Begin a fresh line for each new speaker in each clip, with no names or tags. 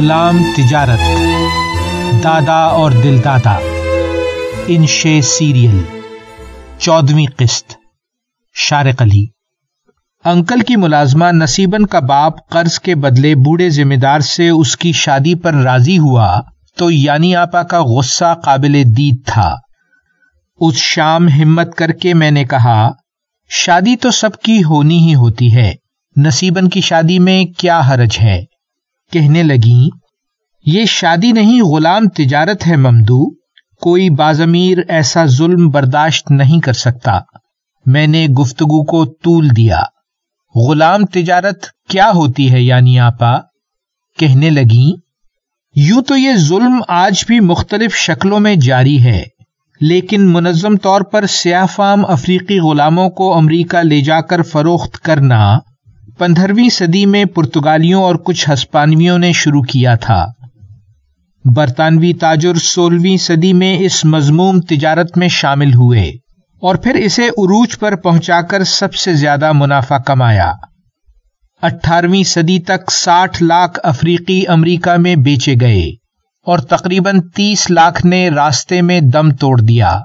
غلام تجارت، دادا اور دل دادا، انشے سیریل، 14ویں قسط، شارق علی۔ انکل کی ملازمہ نصیبن کا باپ قرض کے بدلے بوڑھے ذمہ دار سے اس کی شادی پر راضی ہوا تو یانی آپا کا غصہ قابل دید تھا۔ اس شام ہمت کر کے میں نے کہا، شادی تو سب کی ہونی ہی ہوتی ہے، نصیبن کی شادی میں کیا حرج ہے؟ کہنے لگیں، یہ شادی نہیں غلام تجارت ہے ممدو، کوئی باضمیر ایسا ظلم برداشت نہیں کر سکتا۔ میں نے گفتگو کو طول دیا۔ غلام تجارت کیا ہوتی ہے یعنی آپا؟ کہنے لگیں، یوں تو یہ ظلم آج بھی مختلف شکلوں میں جاری ہے، لیکن منظم طور پر سیاہ فام افریقی غلاموں کو امریکہ لے جا کر فروخت کرنا 15ویں صدی میں پرتگالیوں اور کچھ ہسپانویوں نے شروع کیا تھا۔ برطانوی تاجر 16ویں صدی میں اس مذموم تجارت میں شامل ہوئے اور پھر اسے عروج پر پہنچا کر سب سے زیادہ منافع کمایا۔ 18ویں صدی تک 60 لاکھ افریقی امریکہ میں بیچے گئے اور تقریباً 30 لاکھ نے راستے میں دم توڑ دیا۔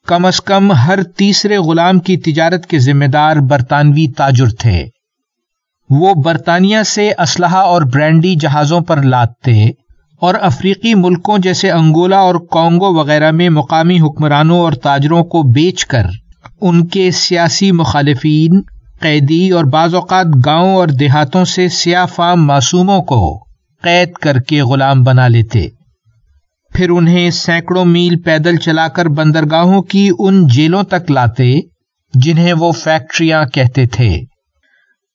کم از کم ہر تیسرے غلام کی تجارت کے ذمہ دار برطانوی تاجر تھے۔ وہ برطانیہ سے اسلحہ اور برانڈی جہازوں پر لادتے اور افریقی ملکوں جیسے انگولا اور کانگو وغیرہ میں مقامی حکمرانوں اور تاجروں کو بیچ کر ان کے سیاسی مخالفین، قیدی اور بعض اوقات گاؤں اور دیہاتوں سے سیاہ فام معصوموں کو قید کر کے غلام بنا لیتے، پھر انہیں سینکڑوں میل پیدل چلا کر بندرگاہوں کی ان جیلوں تک لاتے جنہیں وہ فیکٹریاں کہتے تھے،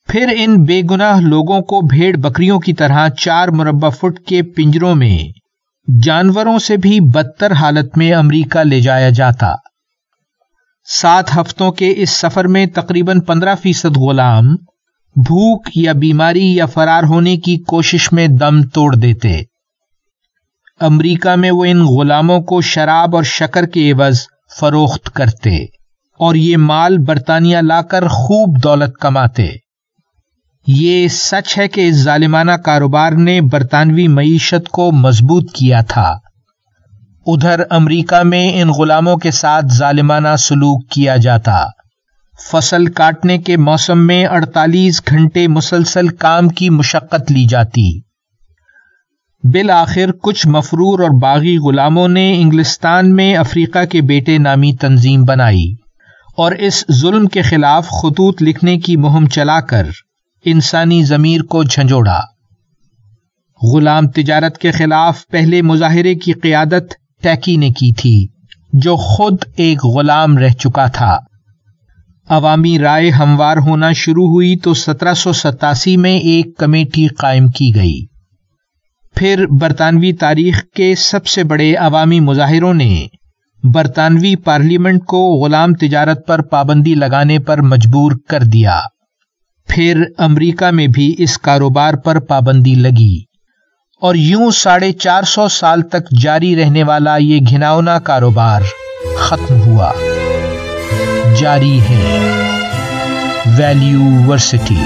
پھر ان بے گناہ لوگوں کو بھیڑ بکریوں کی طرح 4 مربع فٹ کے پنجروں میں جانوروں سے بھی بدتر حالت میں امریکہ لے جایا جاتا۔ 7 ہفتوں کے اس سفر میں تقریباً 15% غلام بھوک یا بیماری یا فرار ہونے کی کوشش میں دم توڑ دیتے۔ امریکہ میں وہ ان غلاموں کو شراب اور شکر کے عوض فروخت کرتے اور یہ مال برطانیہ لا کر خوب دولت کماتے۔ یہ سچ ہے کہ اس ظالمانہ کاروبار نے برطانوی معیشت کو مضبوط کیا تھا۔ ادھر امریکہ میں ان غلاموں کے ساتھ ظالمانہ سلوک کیا جاتا۔ فصل کاٹنے کے موسم میں 48 گھنٹے مسلسل کام کی مشقت لی جاتی۔ بالآخر کچھ مفرور اور باغی غلاموں نے انگلستان میں افریقہ کے بیٹے نامی تنظیم بنائی اور اس ظلم کے خلاف خطوط لکھنے کی مہم چلا کر انسانی ضمیر کو جھنجھوڑا۔ غلام تجارت کے خلاف پہلے مظاہرے کی قیادت ٹیکی نے کی تھی، جو خود ایک غلام رہ چکا تھا۔ عوامی رائے ہموار ہونا شروع ہوئی تو 1787 میں ایک کمیٹی قائم کی گئی۔ پھر برطانوی تاریخ کے سب سے بڑے عوامی مظاہروں نے برطانوی پارلیمنٹ کو غلام تجارت پر پابندی لگانے پر مجبور کر دیا۔ پھر امریکہ میں بھی اس کاروبار پر پابندی لگی اور یوں 450 سال تک جاری رہنے والا یہ گھناؤنا کاروبار ختم ہوا۔ جاری ہے ویلیو ورسٹی۔